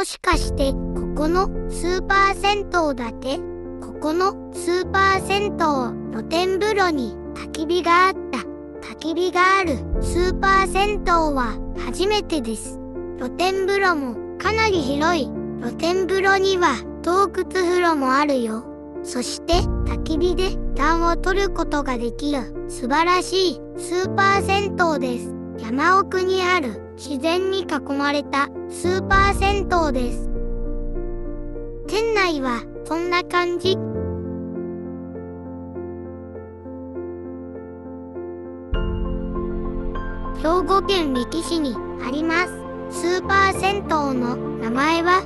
もしかして、ここのスーパー銭湯だって？ここのスーパー銭湯、露天風呂に焚き火があった。焚き火があるスーパー銭湯は初めてです。露天風呂もかなり広い。露天風呂には洞窟風呂もあるよ。そして焚き火で暖を取ることができる素晴らしいスーパー銭湯です。山奥にある自然に囲まれたスーパー銭湯です。店内はこんな感じ。兵庫県三木市にあります。スーパー銭湯の名前は